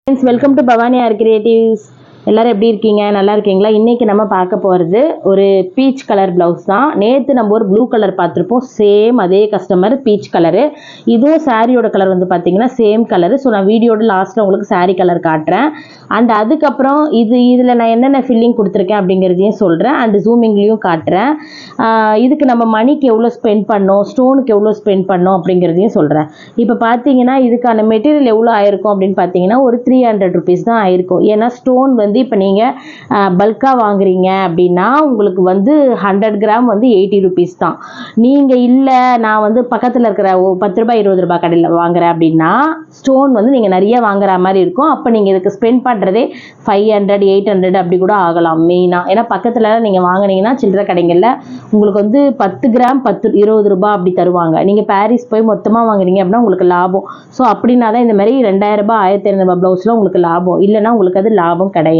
Friends, welcome to Bhavani R creatives. எல்லோரும் எப்படி இருக்கீங்க? நல்லா இருக்கீங்களா? இன்றைக்கி நம்ம பார்க்க போகிறது ஒரு பீச் கலர் ப்ளவுஸ் தான். நேற்று நம்ம ஒரு ப்ளூ கலர் பார்த்துருப்போம். சேம் அதே கஸ்டமர் பீச் கலரு. இதுவும் சாரியோட கலர் வந்து பார்த்திங்கன்னா சேம் கலரு. ஸோ நான் வீடியோட லாஸ்ட்டில் உங்களுக்கு சாரீ கலர் காட்டுறேன். அண்ட் அதுக்கப்புறம் இதில் நான் என்னென்ன ஃபில்லிங் கொடுத்துருக்கேன் அப்படிங்கிறதையும் சொல்கிறேன். அண்ட் ஜூமிங்லேயும் காட்டுறேன். இதுக்கு நம்ம மணிக்கு எவ்வளோ ஸ்பெண்ட் பண்ணோம், ஸ்டோனுக்கு எவ்வளோ ஸ்பெண்ட் பண்ணோம் அப்படிங்கிறதையும் சொல்கிறேன். இப்போ பார்த்தீங்கன்னா இதுக்கான மெட்டீரியல் எவ்வளோ ஆயிருக்கும் அப்படின்னு பார்த்தீங்கன்னா ஒரு 300 rupees தான் ஆயிருக்கும். ஏன்னா ஸ்டோன் வந்து இப்போ நீங்கள் பல்காக வாங்குறீங்க அப்படின்னா உங்களுக்கு வந்து 100 கிராம் வந்து 80 rupees தான். நீங்கள் இல்லை நான் வந்து பக்கத்தில் இருக்கிற 10 ரூபாய் 20 ரூபாய் கடையில் வாங்குறேன் அப்படின்னா ஸ்டோன் வந்து நீங்கள் நிறைய வாங்குற மாதிரி இருக்கும். அப்போ நீங்கள் இதுக்கு ஸ்பெண்ட் பண்ணுறதே 500 800 அப்படி கூட ஆகலாம் மெயினாக. ஏன்னா பக்கத்தில் நீங்கள் வாங்கினீங்கன்னா சில்லறை கடைகளில் உங்களுக்கு வந்து 10 கிராம் 20 ரூபாய் அப்படி தருவாங்க. நீங்கள் பாரிஸ் போய் மொத்தமாக வாங்குறீங்க அப்படின்னா உங்களுக்கு லாபம். ஸோ அப்படின்னா தான் இந்த மாதிரி 2000 ரூபாய் 1500 ரூபாய் ப்ளவுஸில் உங்களுக்கு லாபம், இல்லைன்னா உங்களுக்கு அது லாபம் கிடையாது.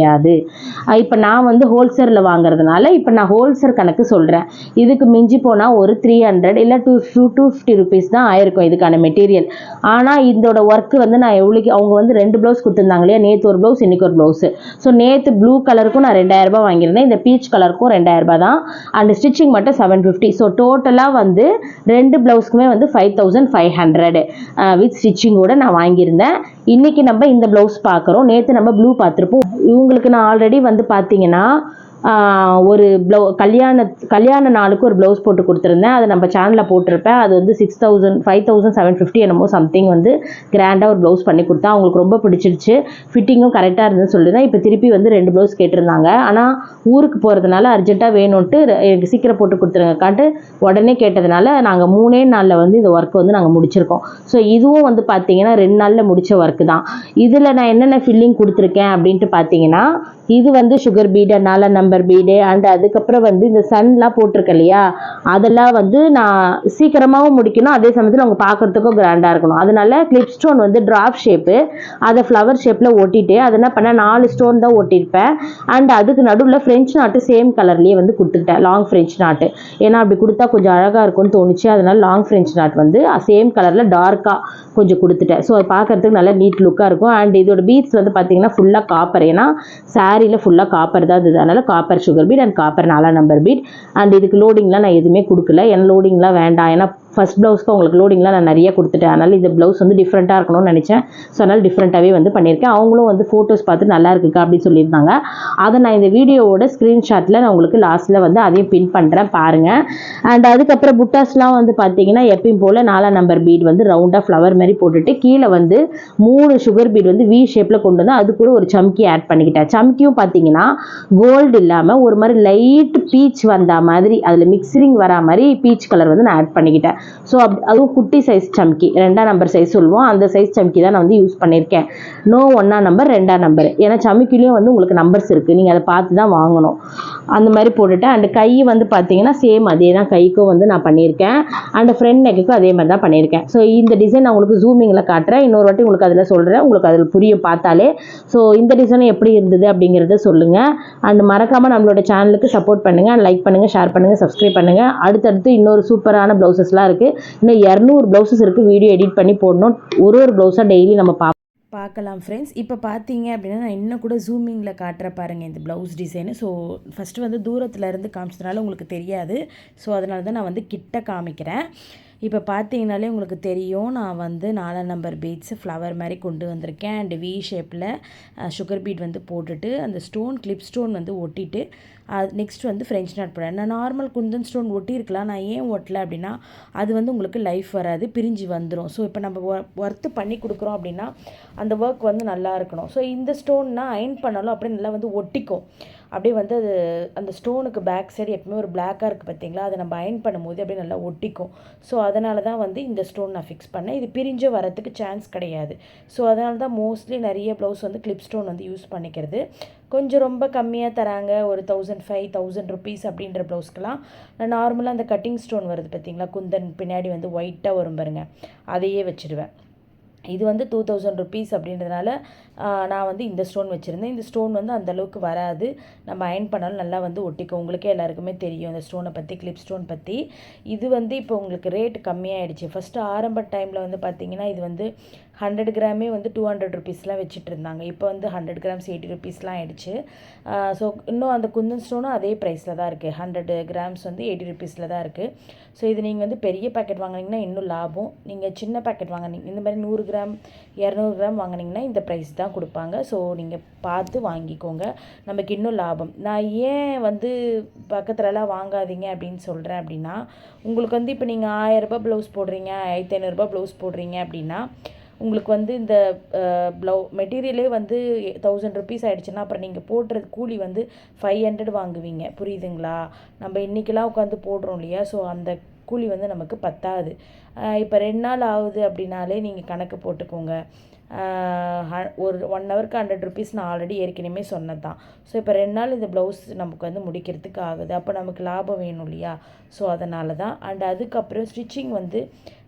இப்போ நான் வந்து ஹோல்சேலில் வாங்குறதுனால இப்போ நான் ஹோல்சேல் கணக்கு சொல்கிறேன். இதுக்கு மிஞ்சி போனால் ஒரு 300 இல்லை 250 rupees தான் ஆயிருக்கும் இதுக்கான மெட்டீரியல். ஆனால் இதோட ஒர்க்கு வந்து நான் எவ்வளோக்கு அவங்க வந்து 2 ப்ளவுஸ் கொடுத்துருந்தாங்க இல்லையா, நேற்று ஒரு ப்ளவுஸ் இன்றைக்கி ஒரு ப்ளவுஸு. ஸோ நேற்று ப்ளூ கலருக்கும் நான் 2000 ரூபாய் வாங்கியிருந்தேன், இந்த பீச் கலருக்கும் 2000 ரூபாய் தான். அண்ட் ஸ்டிச்சிங் மட்டும் 750. ஸோ டோட்டலாக வந்து 2 ப்ளவுஸ்க்குமே வந்து 5500 வித் ஸ்டிச்சிங்கோடு நான் வாங்கியிருந்தேன். இன்றைக்கி நம்ம இந்த ப்ளவுஸ் பார்க்குறோம். நேற்று நம்ம ப்ளூ பார்த்துருப்போம். இவங்களுக்கு நான் ஆல்ரெடி வந்து பார்த்தீங்கன்னா ஒரு கல்யாண நாளுக்கு ஒரு ப்ளவுஸ் போட்டு கொடுத்துருந்தேன். அதை நம்ம சேனலில் போட்டிருப்பேன். அது வந்து 5750 என்னமோ சம்திங் வந்து கிராண்டாக ஒரு ப்ளவுஸ் பண்ணி கொடுத்தா அவங்களுக்கு ரொம்ப பிடிச்சிருச்சு. ஃபிட்டிங்கும் கரெக்டாக இருந்ததுன்னு சொல்லியிருந்தேன். இப்போ திருப்பி வந்து 2 ப்ளவுஸ் கேட்டிருந்தாங்க. ஆனால் ஊருக்கு போகிறதுனால அர்ஜென்ட்டாக வேணும்ன்ட்டு எனக்கு சீக்கிரம் போட்டு கொடுத்துருங்கக்கான்ட்டு உடனே கேட்டதுனால நாங்கள் 3 நாளில் வந்து இந்த ஒர்க் வந்து நாங்கள் முடிச்சிருக்கோம். ஸோ இதுவும் வந்து பார்த்தீங்கன்னா 2 நாளில் முடித்த ஒர்க்கு தான். இதில் நான் என்னென்ன ஃபில்லிங் கொடுத்துருக்கேன் அப்படின்ட்டு பார்த்தீங்கன்னா இது வந்து sugar bead, 4 number bead, and அதுக்கப்புறம் வந்து இந்த சன்லாம் போட்டிருக்க இல்லையா, அதெல்லாம் வந்து நான் சீக்கிரமாகவும் முடிக்கணும், அதே சமயத்தில் அவங்க பார்க்குறதுக்கும் கிராண்டாக இருக்கணும். அதனால கிளிப் ஸ்டோன் வந்து ட்ராப் ஷேப்பு அதை ஃப்ளவர் ஷேப்பில் ஒட்டிட்டு அதை என்ன பண்ணேன் 4 ஸ்டோன் தான் ஒட்டியிருப்பேன். அண்ட் அதுக்கு நடுவில் ஃப்ரெஞ்ச் நாட்டு சேம் கலர்லேயே வந்து கொடுத்துக்கிட்டேன், லாங் ஃப்ரெஞ்ச் நாட்டு. ஏன்னா அப்படி கொடுத்தா கொஞ்சம் அழகாக இருக்கும்னு தோணுச்சு. அதனால லாங் ஃப்ரெஞ்ச் நாட் வந்து சேம் கலரில் டார்க்காக கொஞ்சம் கொடுத்துட்டேன். ஸோ அது பார்க்குறதுக்கு நல்லா நீட் லுக்காக இருக்கும். அண்ட் இதோட பீட்ஸ் வந்து பார்த்தீங்கன்னா ஃபுல்லாக காப்பர். ஏன்னா சாரியில் ஃபுல்லாக காப்பர் தான் இது. அதனால் copper sugar beat and copper 4 number beat. And இதுக்கு லோடிங்லாம் நான் எதுவுமே கொடுக்கல. ஏன்னா லோடிங்லாம் வேண்டாம். ஏன்னா ஃபஸ்ட் ப்ளவுஸ்க்கு உங்களுக்கு லோடிங்லாம் நான் நிறைய கொடுத்துட்டேன். அதனால் இந்த ப்ளவுஸ் வந்து டிஃப்ரெண்ட்டாக இருக்கணும்னு நினச்சேன். ஸோ அதனால் டிஃப்ரெண்ட்டாகவே வந்து பண்ணியிருக்கேன். அவங்களும் வந்து ஃபோட்டோஸ் பார்த்து நல்லா இருக்குக்கா அப்படின்னு சொல்லியிருந்தாங்க. அதை நான் இந்த வீடியோவோட ஸ்க்ரீன்ஷாட்டில் நான் உங்களுக்கு லாஸ்ட்டில் வந்து அதையும் பின் பண்ணுறேன் பாருங்கள். அண்ட் அதுக்கப்புறம் புட்டாஸ்லாம் வந்து பார்த்தீங்கன்னா எப்பயும் போல் 4 நம்பர் பீட் வந்து ரவுண்டாக ஃப்ளவர் மாதிரி போட்டுட்டு கீழே வந்து 3 சுகர் பீட் வந்து வி ஷேப்பில் கொண்டு வந்து அது கூட ஒரு சம்கி ஆட் பண்ணிக்கிட்டேன். சம்கியும் பார்த்தீங்கன்னா கோல்டு இல்லாமல் ஒரு மாதிரி லைட் பீச் வந்த மாதிரி அதில் மிக்சிங் வரா மாதிரி பீச் கலர் வந்து நான் ஆட் பண்ணிக்கிட்டேன். ஸோ அதுவும் குட்டி சைஸ் சம்கி, 2ஆம் நம்பர் சைஸ் சொல்லுவோம், அந்த சைஸ் சம்கி தான் நான் வந்து யூஸ் பண்ணியிருக்கேன். நோ 1ஆம் நம்பர் 2ஆம் நம்பர். ஏன்னா சம்கிலையும் வந்து உங்களுக்கு நம்பர்ஸ் இருக்குது, நீங்கள் அதை பார்த்து தான் வாங்கணும். அந்த மாதிரி போட்டுட்டேன். அண்ட் கை வந்து பார்த்தீங்கன்னா சேம் அதே தான், கைக்கும் வந்து நான் பண்ணியிருக்கேன். அண்ட் ஃப்ரண்ட் நெக்குக்கும் அதே மாதிரி தான் பண்ணியிருக்கேன். ஸோ இந்த டிசைன் நான் உங்களுக்கு ஜூமிங்கில் காட்டுறேன். இன்னொரு வாட்டி உங்களுக்கு அதில் சொல்கிறேன், உங்களுக்கு அதில் புரியும் பார்த்தாலே. ஸோ இந்த டிசைன் எப்படி இருந்தது அப்படிங்கிறத சொல்லுங்கள். அண்ட் மறக்காமல் நம்மளோட சேனலுக்கு சப்போர்ட் பண்ணுங்கள், லைக் பண்ணுங்கள், ஷேர் பண்ணுங்கள், சப்ஸ்கிரைப் பண்ணுங்கள். அடுத்தடுத்து இன்னொரு சூப்பரான ப்ளவுசஸ்லாம் இருக்குது. இன்னும் 200 ப்ளவுசஸ் இருக்குது. வீடியோ எடிட் பண்ணி போடணும். ஒரு ப்ளவுஸாக டெய்லி நம்ம பார்க்கலாம் ஃப்ரெண்ட்ஸ். இப்போ பார்த்தீங்க அப்படின்னா நான் இன்னும் கூட ஜூமிங்கில் காட்டுற பாருங்கள் இந்த ப்ளவுஸ் டிசைனு. ஸோ ஃபஸ்ட்டு வந்து தூரத்தில் இருந்து காமிச்சதுனால உங்களுக்கு தெரியாது. ஸோ அதனால தான் நான் வந்து கிட்ட காமிக்கிறேன். இப்போ பார்த்தீங்கனாலே உங்களுக்கு தெரியும், நான் வந்து 4 நம்பர் பீட்ஸு ஃப்ளவர் மாதிரி கொண்டு வந்திருக்கேன். அண்ட் வி ஷேப்பில் சுகர் பீட் வந்து போட்டுட்டு அந்த ஸ்டோன் கிளிப் ஸ்டோன் வந்து ஒட்டிட்டு நெக்ஸ்ட் வந்து ஃப்ரெஞ்ச் நாட் போடுறேன். நான் நார்மல் குந்தன் ஸ்டோன் ஒட்டியிருக்கலாம், நான் ஏன் ஒட்டலை அப்படின்னா அது வந்து உங்களுக்கு லைஃப் வராது, பிரிஞ்சு வந்துடும். ஸோ இப்போ நம்ம ஒர்த்து பண்ணி கொடுக்குறோம் அப்படின்னா அந்த ஒர்க் வந்து நல்லா இருக்கணும். ஸோ இந்த ஸ்டோன்னா அயன் பண்ணாலும் அப்படியே நல்லா வந்து ஒட்டிக்கும். அப்படியே வந்து அது அந்த ஸ்டோனுக்கு பேக் சைடு எப்பவுமே ஒரு பிளாக்காக இருக்குது பார்த்தீங்களா, அதை நம்ம அயன் பண்ணும்போது அப்படியே நல்லா ஒட்டிக்கும். ஸோ அதனால தான் வந்து இந்த ஸ்டோன் நான் ஃபிக்ஸ் பண்ணேன். இது பிரிஞ்சு வரத்துக்கு சான்ஸ் கிடையாது. ஸோ அதனால தான் மோஸ்ட்லி நிறைய ப்ளவுஸ் வந்து கிளிப் ஸ்டோன் வந்து யூஸ் பண்ணிக்கிறது. கொஞ்சம் ரொம்ப கம்மியாக தராங்க, ஒரு 1500 rupees அப்படின்ற ப்ளவுஸ்க்கெலாம் நான் நார்மலாக அந்த கட்டிங் ஸ்டோன் வருது பார்த்தீங்களா, குந்தன் பின்னாடி வந்து ஒயிட்டாக வரும் பாருங்க, அதையே வச்சுடுவேன். இது வந்து 2000 rupees அப்படின்றதுனால நான் வந்து இந்த ஸ்டோன் வச்சுருந்தேன். இந்த ஸ்டோன் வந்து அந்தளவுக்கு வராது, நம்ம அயன் பண்ணாலும் நல்லா வந்து ஒட்டிக்கும். உங்களுக்கே எல்லாருக்குமே தெரியும் இந்த ஸ்டோனை பற்றி, கிளிப் ஸ்டோன் பற்றி. இது வந்து இப்போ உங்களுக்கு ரேட் கம்மியாகிடுச்சு. ஃபஸ்ட்டு ஆரம்ப டைமில் வந்து பார்த்திங்கன்னா இது வந்து 100 கிராமே வந்து 200 ருபீஸ்லாம் வச்சுட்டு இருந்தாங்க. இப்போ வந்து 100 கிராம்ஸ் 80 ருபீஸ்லாம் ஆயிடுச்சு. ஸோ இன்னும் அந்த குந்தன் ஸ்டோனும் அதே ப்ரைஸில் தான் இருக்குது. 100 கிராம்ஸ் வந்து 80 ருபீஸில் தான் இருக்குது. ஸோ இது நீங்கள் வந்து பெரிய பேக்கெட் வாங்கினீங்கன்னா இன்னும் லாபம். நீங்கள் சின்ன பேக்கெட் வாங்கினீங்க இந்த மாதிரி 100 கிராம் 200 கிராம் வாங்கினீங்கன்னா இந்த ப்ரைஸ் தான் கொடுப்பாங்க. ஸோ நீங்கள் பார்த்து வாங்கிக்கோங்க, நமக்கு இன்னும் லாபம். நான் ஏன் வந்து பக்கத்துலலாம் வாங்காதீங்க அப்படின்னு சொல்கிறேன் அப்படின்னா, உங்களுக்கு வந்து இப்போ நீங்கள் 1000 ரூபாய் ப்ளவுஸ் போடுறீங்க, 1500 ரூபாய் ப்ளவுஸ் போடுறீங்க அப்படின்னா உங்களுக்கு வந்து இந்த மெட்டீரியலே வந்து 1000 ருபீஸ் ஆகிடுச்சுன்னா அப்புறம் நீங்கள் போடுறது கூலி வந்து 500 வாங்குவீங்க. புரியுதுங்களா? நம்ம இன்றைக்கெல்லாம் உட்காந்து போடுறோம் இல்லையா? ஸோ அந்த கூலி வந்து நமக்கு பத்தாது. இப்போ 2 நாள் ஆகுது அப்படின்னாலே நீங்கள் கணக்கு போட்டுக்கோங்க. ஒரு 1 ஹவருக்கு 100 ருபீஸ் நான் ஆல்ரெடி ஏற்கனவே சொன்னது தான். ஸோ இப்போ 2 நாள் இந்த ப்ளவுஸ் நமக்கு வந்து முடிக்கிறதுக்கு ஆகுது. அப்போ நமக்கு லாபம் வேணும் இல்லையா? ஸோ அதனால தான். அண்ட் அதுக்கப்புறம் ஸ்டிச்சிங் வந்து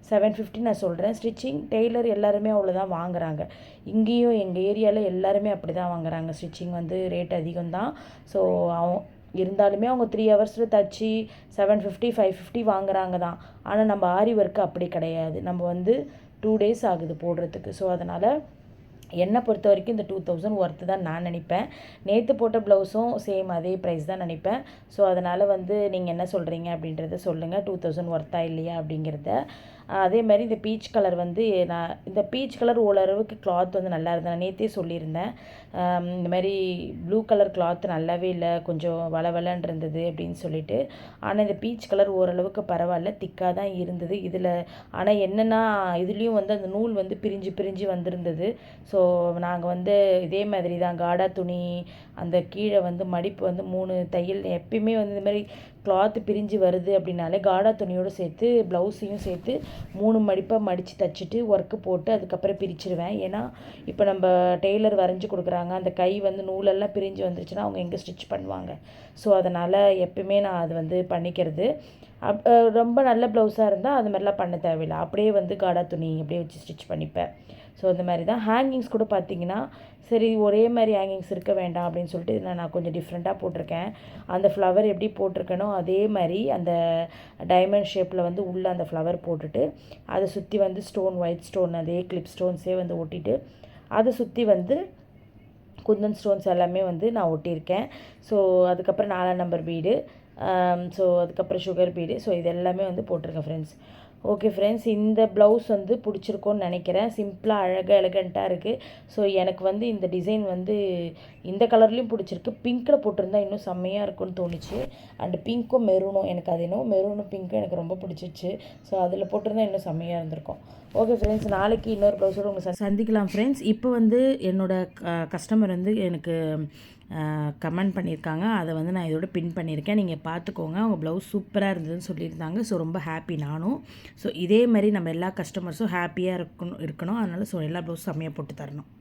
750 நான் சொல்கிறேன். ஸ்டிச்சிங் டெய்லர் எல்லாருமே அவ்வளோதான் வாங்குறாங்க. இங்கேயும் எங்கள் ஏரியாவில் எல்லாருமே அப்படி தான் வாங்குறாங்க. ஸ்டிச்சிங் வந்து ரேட் அதிகம் தான். ஸோ இருந்தாலுமே அவங்க 3 ஹவர்ஸில் தச்சு 750 550 வாங்குறாங்க தான். ஆனால் நம்ம ஆரி ஒர்க்கு அப்படி கிடையாது. நம்ம வந்து 2 டேஸ் ஆகுது போடுறதுக்கு. ஸோ அதனால் என்னை பொறுத்த வரைக்கும் இந்த 2000 ஒர்த்து தான் நான் நினைப்பேன். நேற்று போட்ட ப்ளவுஸும் சேம் அதே ப்ரைஸ் தான் நினைப்பேன். ஸோ அதனால் வந்து நீங்கள் என்ன சொல்கிறீங்க அப்படின்றத சொல்லுங்கள், 2000 ஒர்த்தா இல்லையா அப்படிங்கிறத. அதே மாதிரி இந்த பீச் கலர் வந்து நான் இந்த பீச் கலர் ஓரளவுக்கு கிளாத் வந்து நல்லா இருந்தது. நான் நேற்றே சொல்லியிருந்தேன், இந்த மாதிரி ப்ளூ கலர் கிளாத் நல்லாவே இல்லை, கொஞ்சம் வளவலன்னு இருந்தது அப்படின்னு சொல்லிட்டு. ஆனால் இந்த பீச் கலர் ஓரளவுக்கு பரவாயில்ல, திக்காக தான் இருந்தது இதில். ஆனால் என்னென்னா இதுலேயும் வந்து அந்த நூல் வந்து பிரிஞ்சு பிரிஞ்சு வந்திருந்தது. ஸோ நாங்கள் வந்து இதே மாதிரி தான் காடா துணி அந்த கீழே வந்து மடிப்பு வந்து 3 தையல். எப்பயுமே வந்து இந்த மாதிரி கிளாத்து பிரிஞ்சு வருது அப்படின்னாலே காடா துணியோடு சேர்த்து ப்ளவுஸையும் சேர்த்து 3 மடிப்பாக மடித்து தைச்சிட்டு ஒர்க்கு போட்டு அதுக்கப்புறம் பிரிச்சுருவேன். ஏன்னா இப்போ நம்ம டெய்லர் வரைஞ்சி கொடுக்குறாங்க, அந்த கை வந்து நூலெல்லாம் பிரிஞ்சு வந்துருச்சுன்னா அவங்க எங்கே ஸ்டிச் பண்ணுவாங்க? ஸோ அதனால் எப்பயுமே நான் அது வந்து பண்ணிக்கிறது. ரொம்ப நல்ல ப்ளவுஸாக இருந்தால் அது மாதிரிலாம் பண்ண தேவையில்லை, அப்படியே வந்து காடா துணி அப்படியே வச்சு ஸ்டிச் பண்ணிப்பேன். ஸோ இந்த மாதிரி தான். ஹேங்கிங்ஸ் கூட பார்த்திங்கன்னா சரி ஒரே மாதிரி ஹேங்கிங்ஸ் இருக்க வேண்டாம் அப்படின்னு சொல்லிட்டு இதில் நான் கொஞ்சம் டிஃப்ரெண்ட்டாக போட்டிருக்கேன். அந்த ஃப்ளவர் எப்படி போட்டிருக்கேனோ அதே மாதிரி அந்த டைமண்ட் ஷேப்பில் வந்து உள்ளே அந்த ஃப்ளவர் போட்டுட்டு அதை சுற்றி வந்து ஸ்டோன் ஒயிட் ஸ்டோன் அதே கிளிப் ஸ்டோன்ஸே வந்து ஒட்டிட்டு அதை சுற்றி வந்து குந்தன் ஸ்டோன்ஸ் எல்லாமே வந்து நான் ஒட்டியிருக்கேன். ஸோ அதுக்கப்புறம் 4ஆம் நம்பர் பீடு, ஸோ அதுக்கப்புறம் சுகர் பீடு, ஸோ இது எல்லாமே வந்து போட்டிருக்கேன் ஃப்ரெண்ட்ஸ். ஓகே ஃப்ரெண்ட்ஸ், இந்த ப்ளவுஸ் வந்து பிடிச்சிருக்கோன்னு நினைக்கிறேன். சிம்பிளாக அழகாக எலகண்ட்டாக இருக்குது. ஸோ எனக்கு வந்து இந்த டிசைன் வந்து இந்த கலர்லேயும் பிடிச்சிருக்கு. பிங்க்கில் போட்டிருந்தா இன்னும் செம்மையாக இருக்கும்னு தோணுச்சு. அண்டு பிங்க்கும் மெரூனும் எனக்கு அது என்னவோ மெரூனும் பிங்க்கும் எனக்கு ரொம்ப பிடிச்சிச்சு. ஸோ அதில் போட்டிருந்தா இன்னும் செம்மையாக இருந்திருக்கும். ஓகே ஃப்ரெண்ட்ஸ், நாளைக்கு இன்னொரு ப்ளவுஸோடு உங்களை சந்திக்கலாம் ஃப்ரெண்ட்ஸ். இப்போ வந்து என்னோடய கஸ்டமர் வந்து எனக்கு கமெண்ட் பண்ணியிருக்காங்க, அதை வந்து நான் இதோட பின் பண்ணியிருக்கேன். நீங்கள் பார்த்துக்கோங்க. அவங்க ப்ளவுஸ் சூப்பராக இருந்ததுன்னு சொல்லியிருந்தாங்க. ஸோ ரொம்ப ஹாப்பி நானும். ஸோ இதே மாதிரி நம்ம எல்லா கஸ்டமர்ஸும் ஹாப்பியாக இருக்கணும். அதனால் ஸோ எல்லா ப்ளவுஸும் செம்மையாக போட்டு தரணும்.